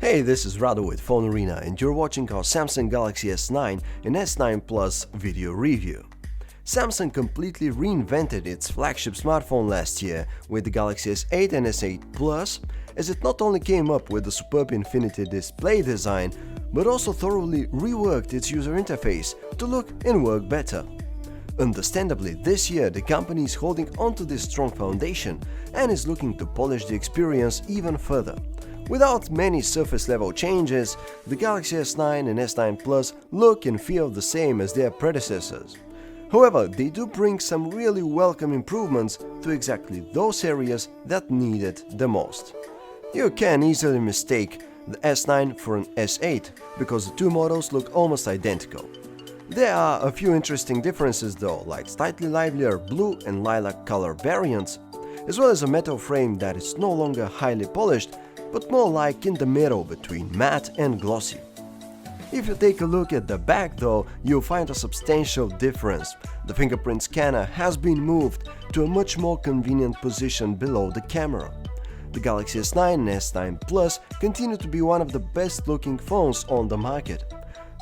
Hey, this is Rado with PhoneArena and you're watching our Samsung Galaxy S9 and S9 Plus video review. Samsung completely reinvented its flagship smartphone last year with the Galaxy S8 and S8 Plus, as it not only came up with the superb infinity display design, but also thoroughly reworked its user interface to look and work better. Understandably, this year the company is holding onto this strong foundation and is looking to polish the experience even further. Without many surface-level changes, the Galaxy S9 and S9 Plus look and feel the same as their predecessors. However, they do bring some really welcome improvements to exactly those areas that need it the most. You can easily mistake the S9 for an S8 because the two models look almost identical. There are a few interesting differences though, like slightly livelier blue and lilac color variants, as well as a metal frame that is no longer highly polished, but more like in the middle between matte and glossy. If you take a look at the back though, you'll find a substantial difference. The fingerprint scanner has been moved to a much more convenient position below the camera. The Galaxy S9 and S9 Plus continue to be one of the best looking phones on the market.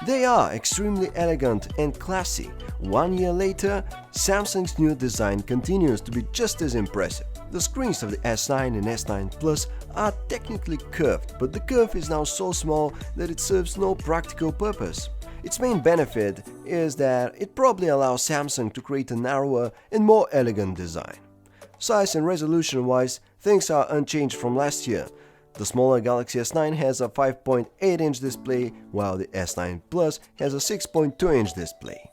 They are extremely elegant and classy. 1 year later, Samsung's new design continues to be just as impressive. The screens of the S9 and S9 Plus are technically curved, but the curve is now so small that it serves no practical purpose. Its main benefit is that it probably allows Samsung to create a narrower and more elegant design. Size and resolution-wise, things are unchanged from last year. The smaller Galaxy S9 has a 5.8-inch display, while the S9 Plus has a 6.2-inch display.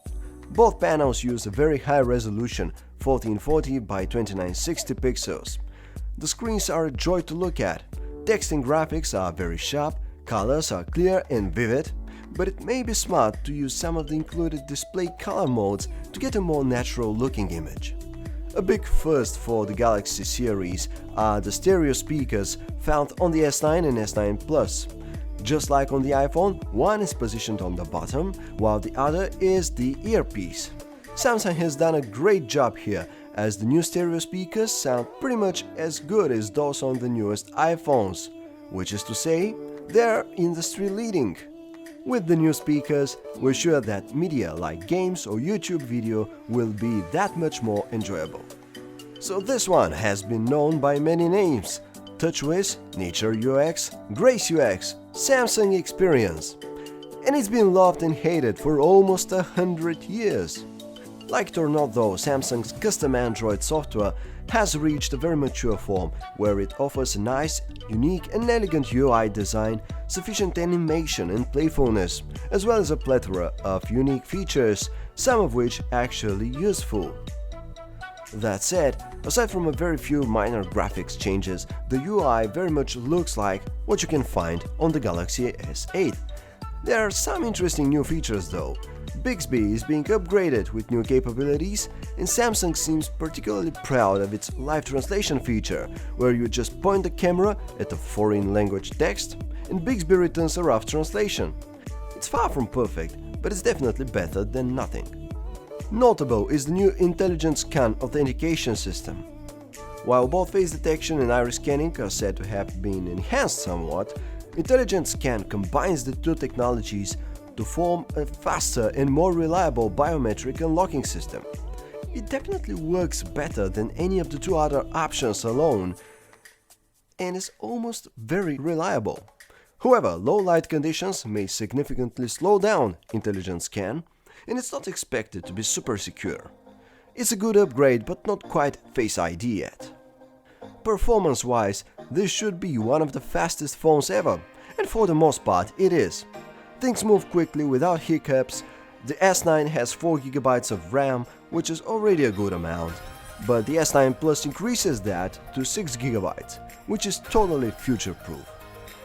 Both panels use a very high resolution, 1440 by 2960 pixels. The screens are a joy to look at. Text and graphics are very sharp, colors are clear and vivid, but it may be smart to use some of the included display color modes to get a more natural looking image. A big first for the Galaxy series are the stereo speakers found on the S9 and S9 Plus. Just like on the iPhone, one is positioned on the bottom, while the other is the earpiece. Samsung has done a great job here, as the new stereo speakers sound pretty much as good as those on the newest iPhones, which is to say, they're industry leading. With the new speakers, we're sure that media like games or YouTube video will be that much more enjoyable. So this one has been known by many names: TouchWiz, Nature UX, Grace UX, Samsung Experience. And it's been loved and hated for almost 100 years. Like it or not though, Samsung's custom Android software has reached a very mature form where it offers a nice, unique and elegant UI design, sufficient animation and playfulness, as well as a plethora of unique features, some of which actually useful. That said, aside from a very few minor graphics changes, the UI very much looks like what you can find on the Galaxy S8. There are some interesting new features though. Bixby is being upgraded with new capabilities, and Samsung seems particularly proud of its live translation feature, where you just point the camera at a foreign language text and Bixby returns a rough translation. It's far from perfect, but it's definitely better than nothing. Notable is the new intelligent scan authentication system. While both face detection and iris scanning are said to have been enhanced somewhat, Intelligent Scan combines the two technologies to form a faster and more reliable biometric unlocking system. It definitely works better than any of the two other options alone and is almost very reliable. However, low light conditions may significantly slow down Intelligent Scan, and it's not expected to be super secure. It's a good upgrade, but not quite Face ID yet. Performance-wise, this should be one of the fastest phones ever, and for the most part it is. Things move quickly without hiccups. The S9 has 4GB of RAM, which is already a good amount, but the S9 Plus increases that to 6GB, which is totally future-proof.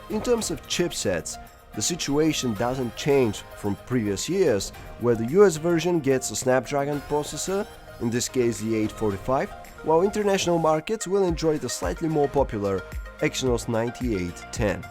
In terms of chipsets, the situation doesn't change from previous years, where the US version gets a Snapdragon processor, in this case the 845, while international markets will enjoy the slightly more popular Exynos 9810.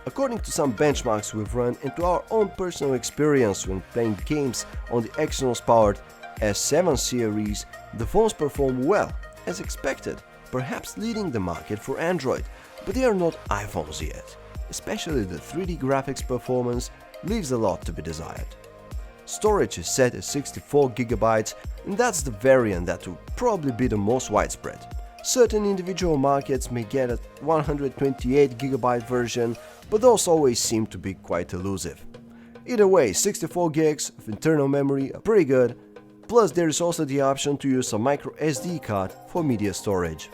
According to some benchmarks we've run and to our own personal experience when playing games on the Exynos-powered S7 series, the phones perform well, as expected, perhaps leading the market for Android, but they are not iPhones yet. especially the 3D graphics performance, leaves a lot to be desired. Storage is set at 64GB, and that's the variant that will probably be the most widespread. Certain individual markets may get a 128GB version, but those always seem to be quite elusive. Either way, 64 gigs of internal memory are pretty good, plus there is also the option to use a micro SD card for media storage.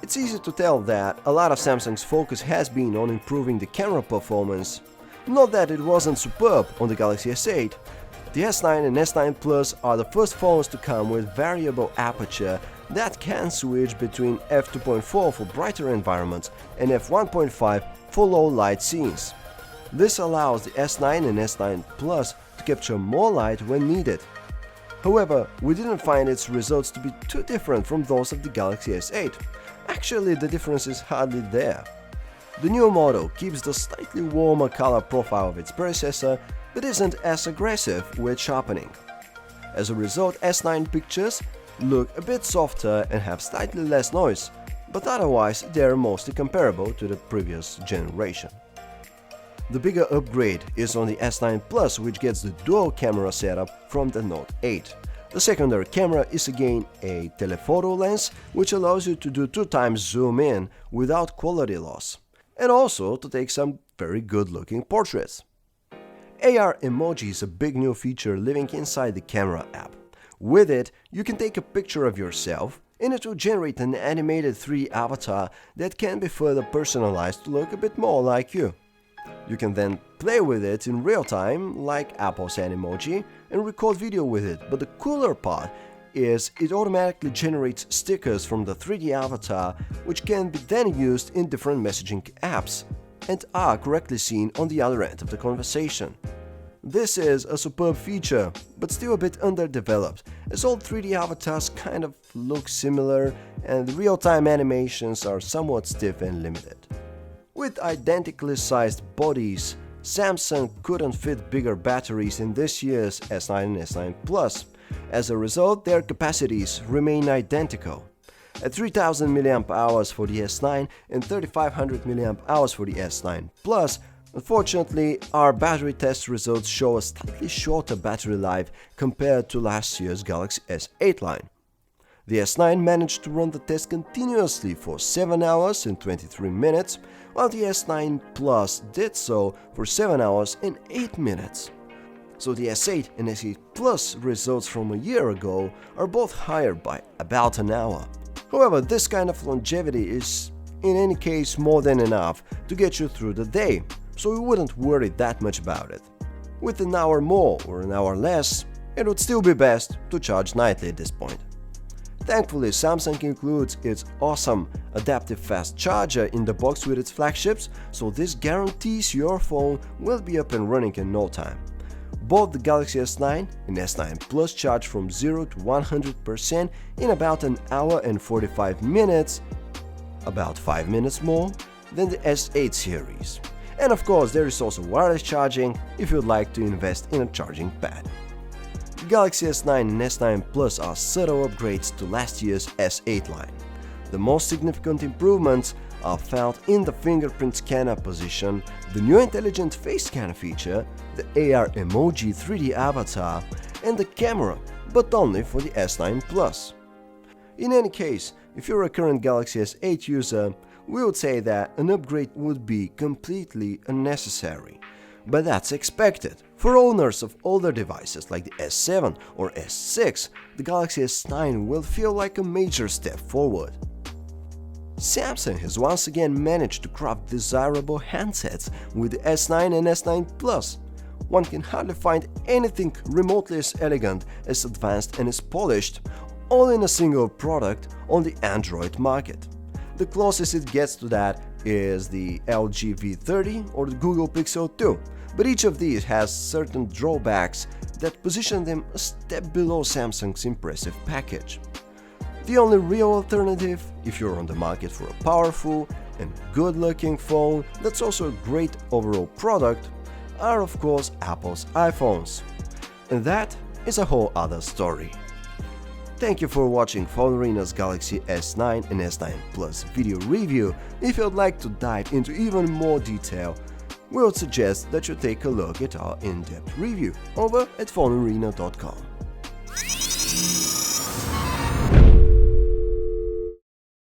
It's easy to tell that a lot of Samsung's focus has been on improving the camera performance. Not that it wasn't superb on the Galaxy S8. The S9 and S9 Plus are the first phones to come with variable aperture that can switch between f2.4 for brighter environments and f1.5 for low light scenes. This allows the S9 and S9 Plus to capture more light when needed. However, we didn't find its results to be too different from those of the Galaxy S8. Actually, the difference is hardly there. The new model keeps the slightly warmer color profile of its predecessor, but isn't as aggressive with sharpening. As a result, S9 pictures look a bit softer and have slightly less noise, but otherwise they're mostly comparable to the previous generation. The bigger upgrade is on the S9 Plus, which gets the dual camera setup from the Note 8. The secondary camera is again a telephoto lens, which allows you to do 2x zoom in without quality loss, and also to take some very good looking portraits. AR emoji is a big new feature living inside the camera app. With it, you can take a picture of yourself and it will generate an animated 3D avatar that can be further personalized to look a bit more like you. You can then play with it in real time, like Apple's Animoji, and record video with it, but the cooler part is it automatically generates stickers from the 3D avatar, which can be then used in different messaging apps and are correctly seen on the other end of the conversation. This is a superb feature, but still a bit underdeveloped, as all 3D avatars kind of look similar and the real-time animations are somewhat stiff and limited. With identically sized bodies, Samsung couldn't fit bigger batteries in this year's S9 and S9 Plus. As a result, their capacities remain identical. At 3000 mAh for the S9 and 3500 mAh for the S9 Plus, unfortunately, our battery test results show a slightly shorter battery life compared to last year's Galaxy S8 line. The S9 managed to run the test continuously for 7 hours and 23 minutes, while the S9 Plus did so for 7 hours and 8 minutes. So the S8 and S8 Plus results from a year ago are both higher by about an hour. However, this kind of longevity is in any case more than enough to get you through the day, so we wouldn't worry that much about it. With an hour more or an hour less, it would still be best to charge nightly at this point. Thankfully, Samsung includes its awesome adaptive fast charger in the box with its flagships, so this guarantees your phone will be up and running in no time. Both the Galaxy S9 and S9 Plus charge from 0 to 100% in about an hour and 45 minutes, about 5 minutes more than the S8 series. And of course, there is also wireless charging if you'd like to invest in a charging pad. The Galaxy S9 and S9 Plus are subtle upgrades to last year's S8 line. The most significant improvements are found in the fingerprint scanner position, the new intelligent face scanner feature, the AR emoji 3D avatar, and the camera, but only for the S9 Plus. In any case, if you're a current Galaxy S8 user, we would say that an upgrade would be completely unnecessary. But that's expected. For owners of older devices like the S7 or S6, the Galaxy S9 will feel like a major step forward. Samsung has once again managed to craft desirable handsets with the S9 and S9 Plus. One can hardly find anything remotely as elegant, as advanced and as polished, all in a single product on the Android market. The closest it gets to that is the LG V30 or the Google Pixel 2, but each of these has certain drawbacks that position them a step below Samsung's impressive package. The only real alternative, if you're on the market for a powerful and good-looking phone that's also a great overall product, are of course Apple's iPhones. And that is a whole other story. Thank you for watching PhoneArena's Galaxy S9 and S9 Plus video review. If you'd like to dive into even more detail, we would suggest that you take a look at our in-depth review over at PhoneArena.com.